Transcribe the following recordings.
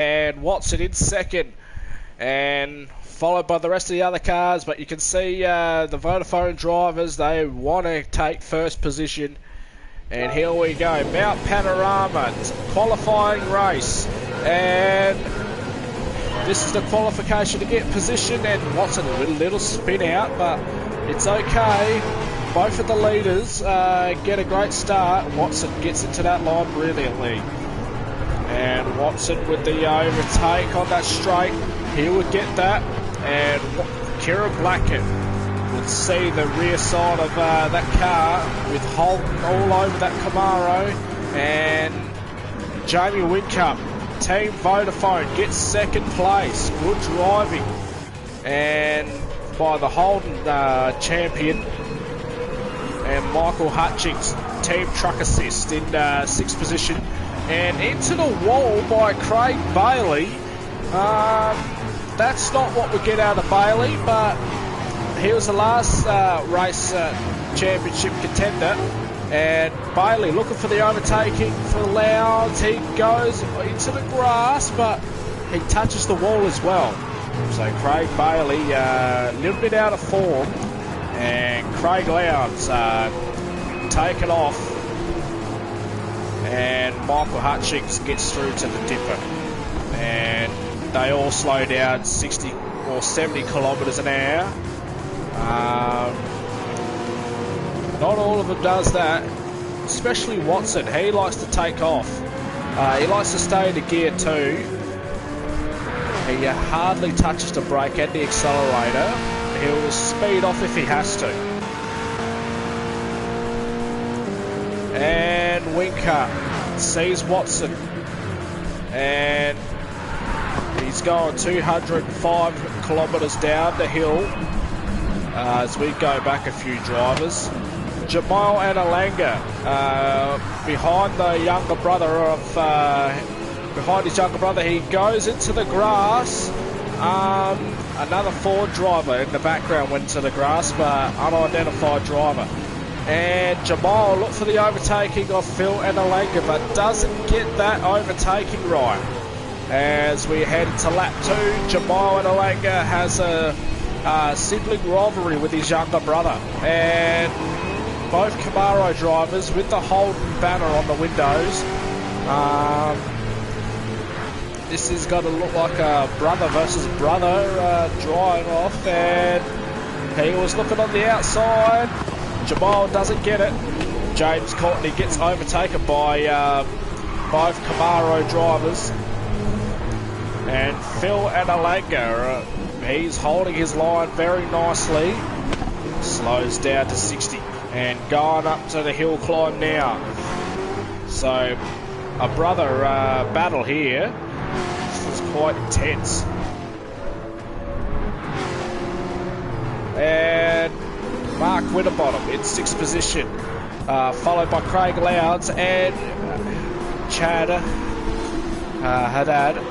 and Watson in second, and followed by the rest of the other cars. But you can see the Vodafone drivers, they want to take first position. And here we go, Mount Panorama, qualifying race, and this is the qualification to get position, and Watson a little spin out, but it's okay. Both of the leaders get a great start. Watson gets into that line brilliantly. And Watson with the overtake on that straight, he would get that, and Kira Blackett would see the rear side of that car with Holden all over that Camaro, and Jamie Whincup, Team Vodafone, gets second place. Good driving, and by the Holden champion, and Michael Hutchings, Team Truck Assist in sixth position, and into the wall by Craig Bailey. That's not what we get out of Bailey, but he was the last race championship contender, and Bailey looking for the overtaking for Lowndes. He goes into the grass, but he touches the wall as well. So Craig Bailey a little bit out of form, and Craig Lowndes taken off, and Michael Hutchings gets through to the dipper, and they all slow down 60 or 70 kilometres an hour. Not all of them does that, especially Watson. He likes to take off. He likes to stay in the gear 2. He hardly touches the brake and the accelerator. He'll speed off if he has to. And Winker sees Watson, and he's going 205 kilometres down the hill. As we go back a few drivers, Jamal Analanga behind the younger brother of behind his younger brother. He goes into the grass. Another Ford driver in the background went into the grass, but unidentified driver. And Jamal looked for the overtaking of Phil Analanga, but doesn't get that overtaking right. As we head into lap 2, Jamal Analanga has a sibling rivalry with his younger brother, and both Camaro drivers with the Holden banner on the windows. This is going to look like a brother versus brother drive off, and he was looking on the outside. Jamal doesn't get it. James Courtney gets overtaken by both Camaro drivers, and Phil Analanga, he's holding his line very nicely. Slows down to 60 and going up to the hill climb now. So a brother battle here. This is quite intense. And Mark Winterbottom in 6th position, followed by Craig Lowndes and Chad Haddad.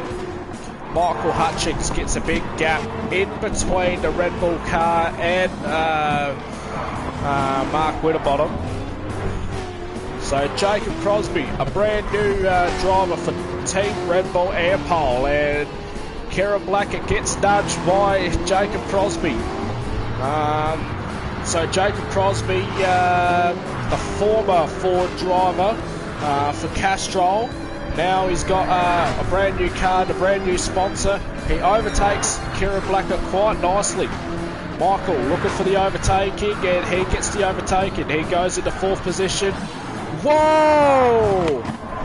Michael Hutchings gets a big gap in between the Red Bull car and Mark Winterbottom. So Jacob Crosby, a brand new driver for Team Red Bull Airpole, and Kieran Blackett gets nudged by Jacob Crosby. So Jacob Crosby, the former Ford driver for Castrol, now he's got a brand new car, a brand new sponsor. He overtakes Kieran Blackett quite nicely. Michael looking for the overtaking, and he gets the overtaking. He goes into 4th position. Whoa!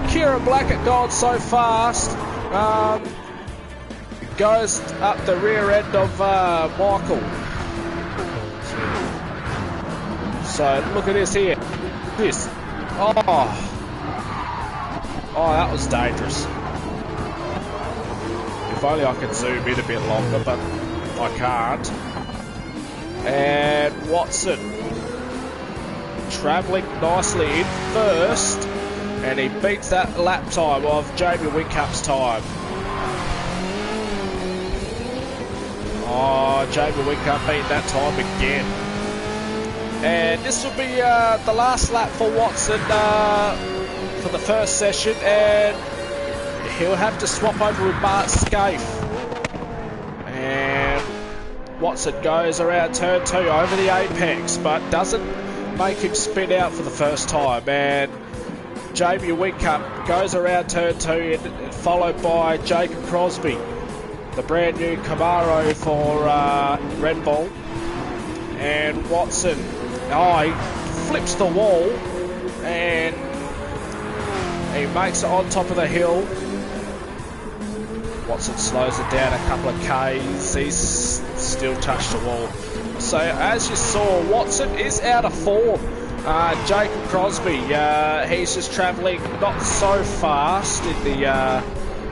Kieran Blackett going so fast. Goes up the rear end of Michael. So look at this here. This. Oh, that was dangerous. If only I could zoom in a bit longer, but I can't. And Watson travelling nicely in 1st, and he beats that lap time of Jamie Wincup's time. Oh, Jamie Whincup beat that time again. And this will be the last lap for Watson for the first session, and he'll have to swap over with Bart Scaife. And Watson goes around turn 2 over the apex, but doesn't make him spin out for the first time. And Jamie Winkup goes around turn 2, and followed by Jacob Crosby, the brand new Camaro for Red Bull. And Watson, he flips the wall and he makes it on top of the hill. Watson slows it down a couple of Ks. He's still touched the wall. So as you saw, Watson is out of form. Jacob Crosby, he's just travelling not so fast in the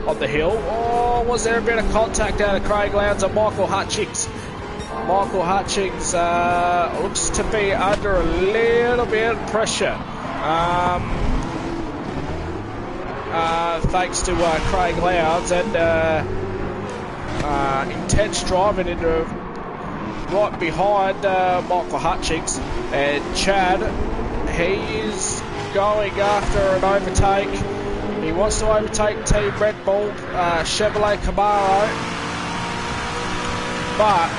on the hill. Oh, was there a bit of contact out of Craig Lowndes and Michael Hutchings? Michael Hutchings looks to be under a little bit of pressure. Thanks to Craig Lowndes and intense driving into right behind Michael Hutchings. And Chad, he is going after an overtake. He wants to overtake Team Red Bull, Chevrolet Camaro, but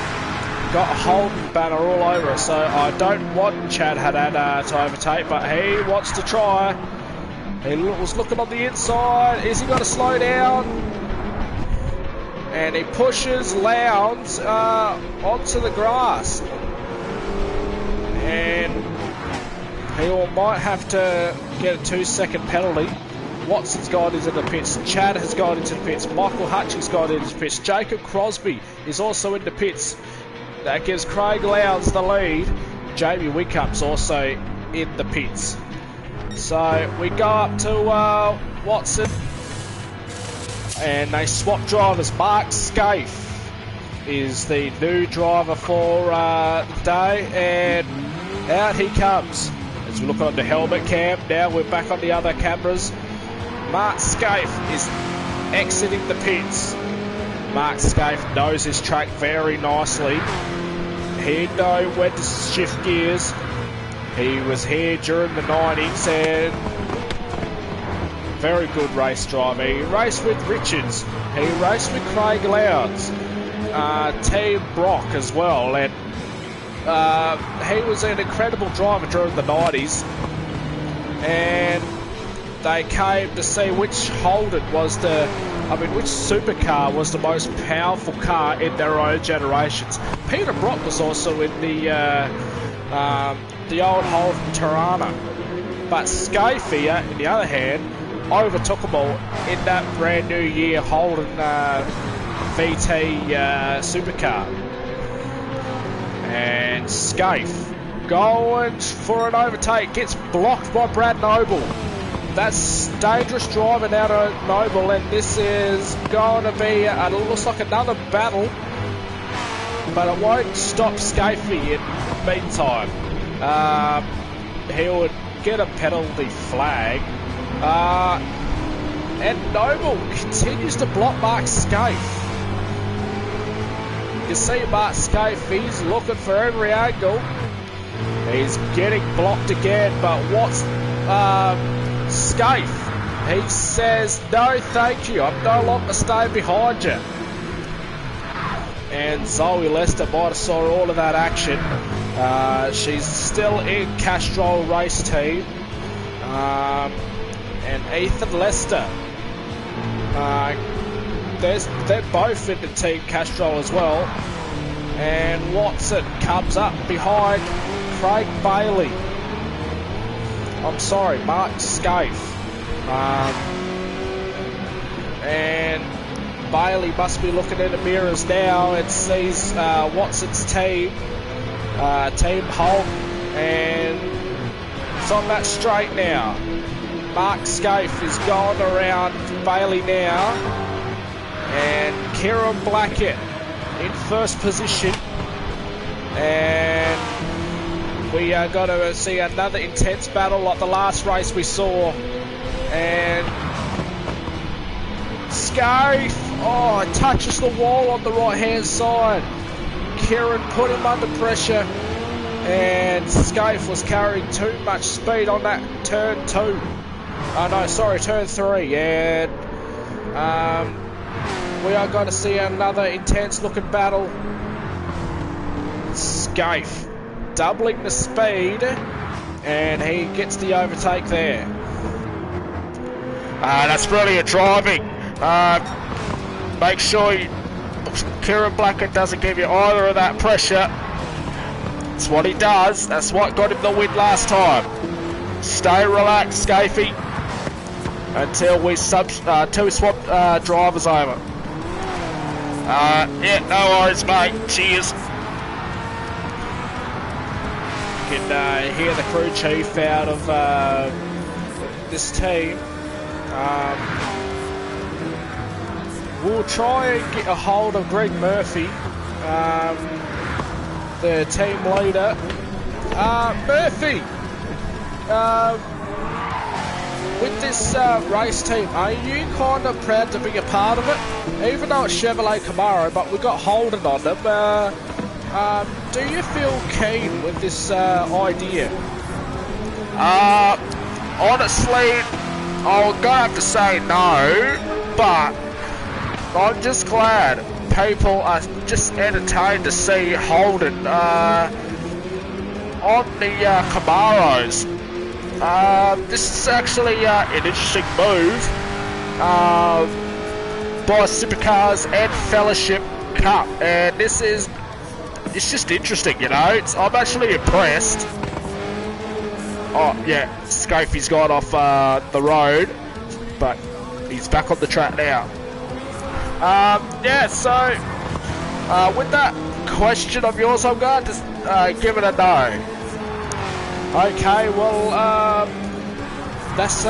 got a Holden banner all over it, so I don't want Chad Haddad to overtake, but he wants to try. He was looking on the inside. Is he going to slow down? And he pushes Lowndes onto the grass. And he might have to get a 2-second penalty. Watson's gone into the pits. Chad has gone into the pits. Michael Hutchings gone into the pits. Jacob Crosby is also in the pits. That gives Craig Lowndes the lead. Jamie Winkup's also in the pits. So we go up to Watson, and they swap drivers. Mark Scaife is the new driver for the day, and out he comes. As we look on the helmet cam, now we're back on the other cameras. Mark Scaife is exiting the pits. Mark Scaife knows his track very nicely. He knows when to shift gears. He was here during the 90s and very good race driver. He raced with Richards. He raced with Craig Lowndes, Team Brock as well, and he was an incredible driver during the 90s. And they came to see which Holden was which supercar was the most powerful car in their own generations. Peter Brock was also in the old Holden Tirana, but Scaife, on the other hand, overtook them all in that brand new year Holden VT supercar. And Scaife going for an overtake, gets blocked by Brad Noble. That's dangerous driving out of Noble, and this is going to be, it looks like another battle, but it won't stop Scaife in the meantime. He would get a penalty flag, and Noble continues to block Mark Scaife. You can see Mark Scaife, he's looking for every angle. He's getting blocked again, but what's Scaife? He says, no thank you, I'm no longer staying behind you. And Zoe Lester might have saw all of that action. She's still in Castrol race team. And Ethan Lester, they're both in the team Castrol as well. And Watson comes up behind Craig Bailey. I'm sorry, Mark Scaife. And Bailey must be looking in the mirrors now and sees Watson's team, Team Holt, and it's on that straight now. Mark Scaife is going around Bailey now, and Kieran Blackett in first position, and we are going to see another intense battle like the last race we saw. And Scaife, touches the wall on the right hand side. Kieran put him under pressure, and Scaife was carrying too much speed on that turn 2. Turn 3, and We are going to see another intense looking battle. Scaife doubling the speed, and he gets the overtake there. That's brilliant driving. Make sure Kieran Blackett doesn't give you either of that pressure. That's what he does. That's what got him the win last time. Stay relaxed, Scaife, until we swap drivers over. Yeah, no worries, mate. Cheers. You can hear the crew chief out of this team. We'll try and get a hold of Greg Murphy, the team leader. Murphy, with this race team, are you kind of proud to be a part of it? Even though it's Chevrolet Camaro, but we got Holden on them. Do you feel keen with this idea? Honestly, I'm gonna have to say no, but I'm just glad people are just entertained to see Holden on the Camaros. This is actually an interesting move by Supercars and Fellowship Cup, and it's just interesting, you know. I'm actually impressed. Oh yeah, Scaife's gone off the road, but he's back on the track now. Yeah, so with that question of yours, I'm going to give it a no. Okay, well, that's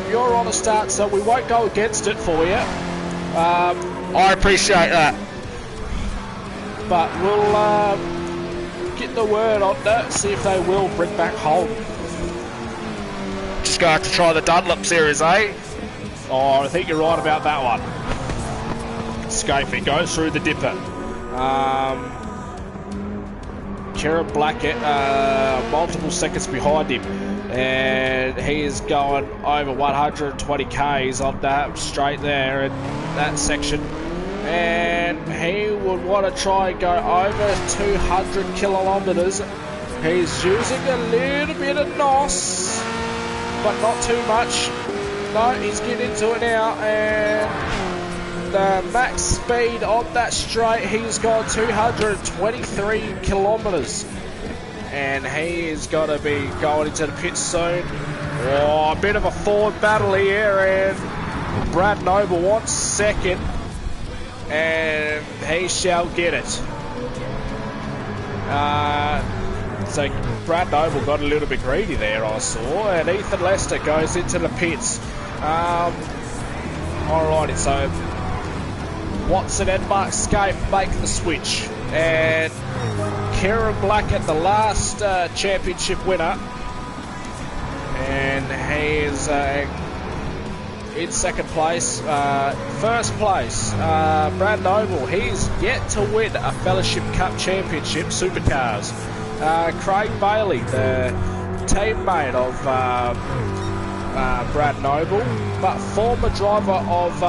you're on a start, so we won't go against it for you. I appreciate that. But we'll get the word on that, see if they will bring back Holden. Just going to have to try the Dunlop series, eh? Oh, I think you're right about that one. Scaife goes through the dipper. Kieran Blackett, multiple seconds behind him, and he is going over 120 k's on that straight there in that section. And he would want to try and go over 200 kilometers. He's using a little bit of NOS, but not too much. No, he's getting into it now, and the max speed on that straight, he's got 223 kilometers. And he is going to be going into the pits soon. Oh, a bit of a forward battle here, and Brad Noble wants second. And he shall get it. So Brad Noble got a little bit greedy there, I saw, and Ethan Lester goes into the pits. Alrighty, so Watson and Mark Scaife make the switch, and Kieran Blackett, the last championship winner, and he is in second place. First place, Brad Noble. He's yet to win a Fellowship Cup Championship Supercars. Craig Bailey, the teammate of Brad Noble, but former driver of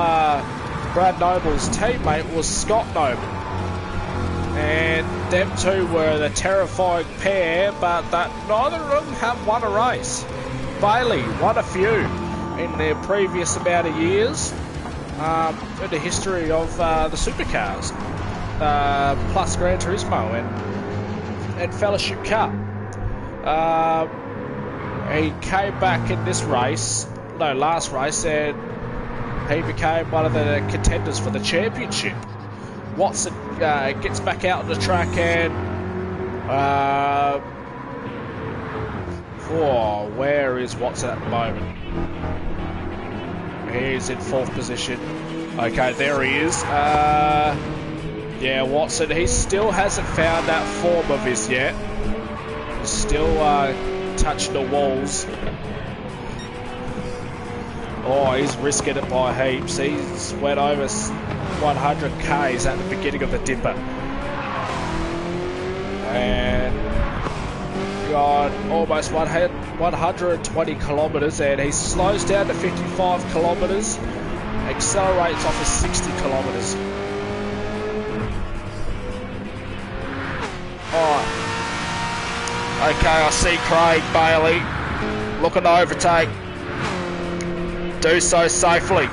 Brad Noble's teammate was Scott Noble. And them two were the terrifying pair, but neither of them have won a race. Bailey won a few in their previous amount of years in the history of the Supercars, plus Gran Turismo and Fellowship Cup. He came back in this race, last race, and he became one of the contenders for the championship. Watson gets back out on the track, and where is Watson at the moment? He's in fourth position. Okay, there he is. Yeah, Watson, he still hasn't found that form of his yet. He's still touching the walls. Oh, he's risking it by heaps. He's went over 100 k's at the beginning of the dipper. And got almost 120 kilometers, and he slows down to 55 kilometers. accelerates off of 60 kilometres. Alright. Okay, I see Craig Bailey looking to overtake. Do so safely.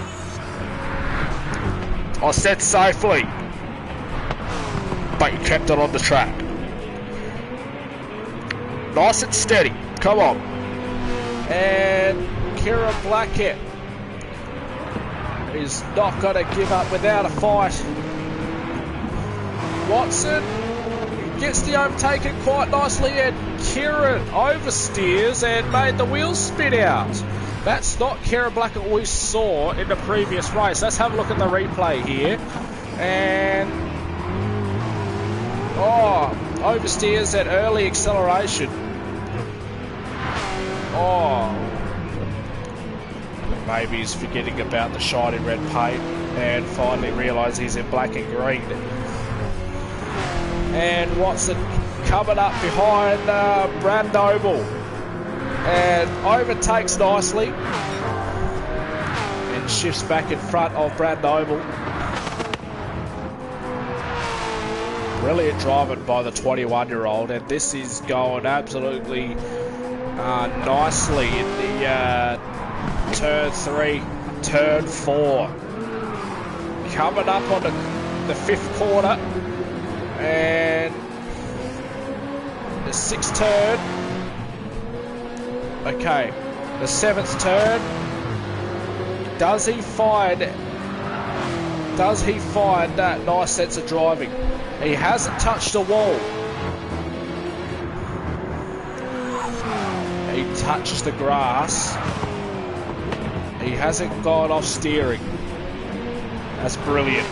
I said safely, but you kept it on the track. Nice and steady. Come on. And Kieran Blackett is not going to give up without a fight. Watson gets the overtaken quite nicely, and Kieran oversteers and made the wheels spin out. That's not Kieran Blackett we saw in the previous race. Let's have a look at the replay here. And oversteers at early acceleration. Maybe he's forgetting about the shiny red paint and finally realised he's in black and green. And Watson coming up behind Brad Noble and overtakes nicely and shifts back in front of Brad Noble. Brilliant driving by the 21-year-old, and this is going absolutely nicely in the turn 3, turn 4. Coming up on the 5th corner and the 6th turn. Okay, the 7th turn. Does he find that nice sense of driving? He hasn't touched the wall. He touches the grass. He hasn't gone off steering. That's brilliant.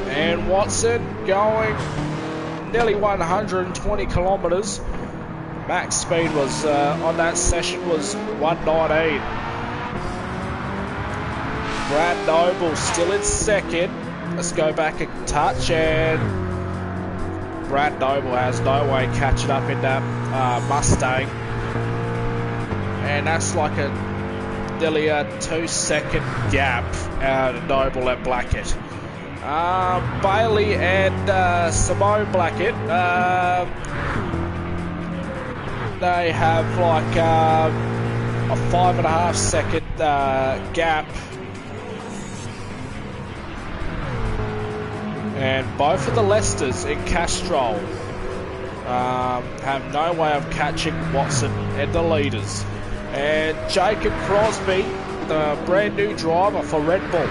And Watson going nearly 120 kilometres. Max speed was on that session was 119. Brad Noble still in second. Let's go back a touch, and Brad Noble has no way catching up in that Mustang. And that's like nearly a 2-second gap out of Noble and Blackett. Bailey and Simone Blackett, they have like a 5.5 second gap. And both of the Leicesters in Castrol have no way of catching Watson and the leaders. And Jacob Crosby, the brand new driver for Red Bull,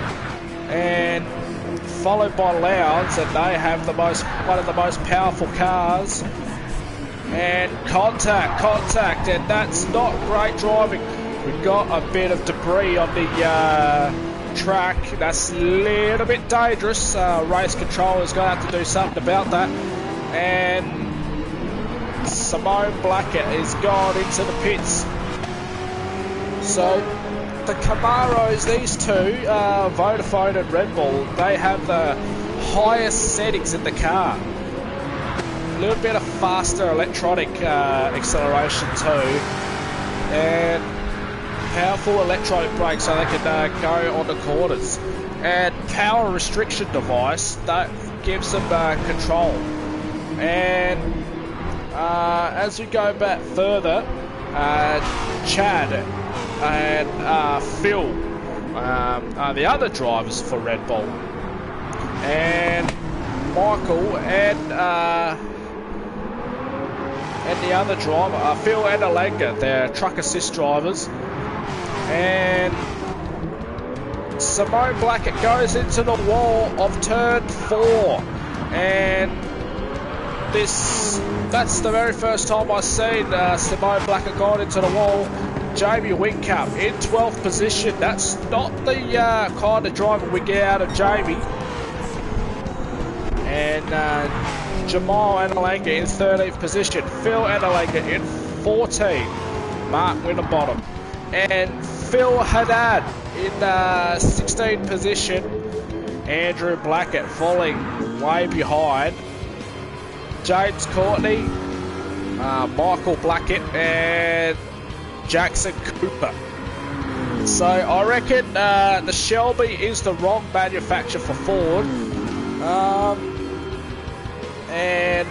and followed by Lowndes, and they have one of the most powerful cars. And contact, and that's not great driving. We've got a bit of debris on the track. That's a little bit dangerous. Race controller's going to have to do something about that. And Simone Blackett is gone into the pits. So the Camaros, these two, Vodafone and Red Bull, they have the highest settings in the car. A little bit of faster electronic acceleration too, and powerful electronic brakes so they can go on the corners, and power restriction device that gives them control. And as we go back further, Chad and Phil are the other drivers for Red Bull, and Michael and the other driver, Phil and Alenga, they're truck assist drivers. And Simone Blackett goes into the wall of turn 4, and that's the very first time I've seen Simone Blackett gone into the wall. Jamie Whincup in 12th position. That's not the kind of driver we get out of Jamie. And Jamal Analanga in 13th position. Phil Analanga in 14. Mark Winterbottom. And Phil Haddad in 16th position. Andrew Blackett falling way behind. James Courtney, Michael Blackett, and Jackson Cooper So I reckon the Shelby is the wrong manufacturer for Ford. And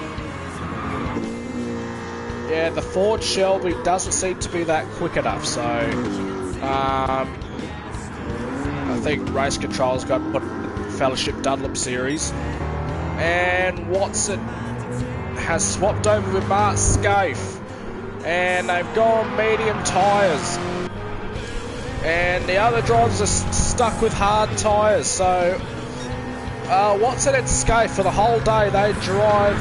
yeah, the Ford Shelby doesn't seem to be that quick enough. So I think Race Control's got to put Fellowship Dunlop series. And Watson has swapped over with Mark Scaife, and they've gone medium tyres. And the other drivers are stuck with hard tyres. So Watson and Scaife for the whole day, they drive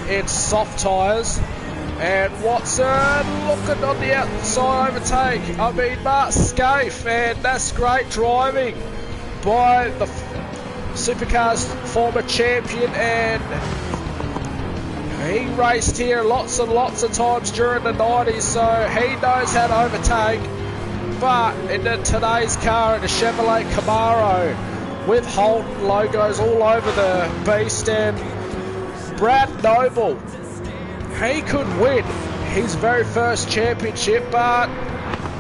in soft tyres. And Watson looking on the outside overtake. I mean, Mark Scaife, and that's great driving by the Supercars former champion, and he raced here lots and lots of times during the 90s, so he knows how to overtake. But in today's car, in a Chevrolet Camaro with Holden logos all over the beast, and Brad Noble, he could win his very first championship, but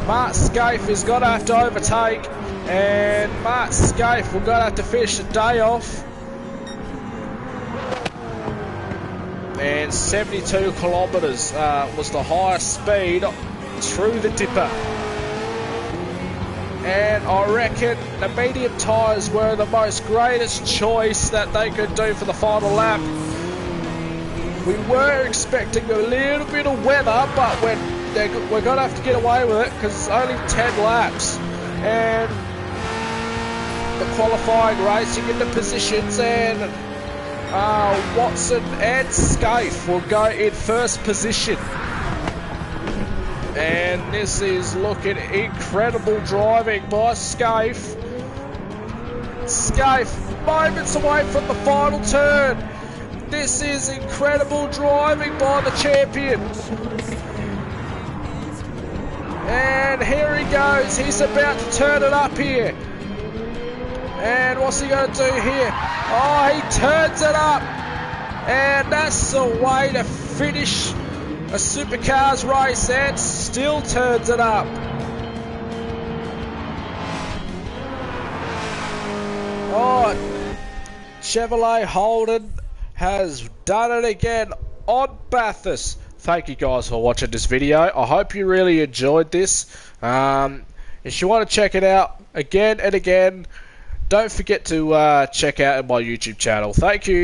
Mark Scaife is going to have to overtake, and Mark Scaife will going to have to finish the day off. And 72 kilometres was the highest speed through the dipper. And I reckon the medium tyres were the most greatest choice that they could do for the final lap. We were expecting a little bit of weather, but we're going to have to get away with it because it's only 10 laps. And the qualifying racing into positions, and Watson and Scaife will go in first position. And this is looking incredible driving by Scaife. Scaife moments away from the final turn. This is incredible driving by the champion. And here he goes. He's about to turn it up here. And what's he going to do here? Oh, he turns it up. And that's the way to finish a Supercars race, and still turns it up. Oh, Chevrolet Holden has done it again on Bathurst. Thank you guys for watching this video. I hope you really enjoyed this. If you want to check it out again and again, don't forget to check out my YouTube channel. Thank you.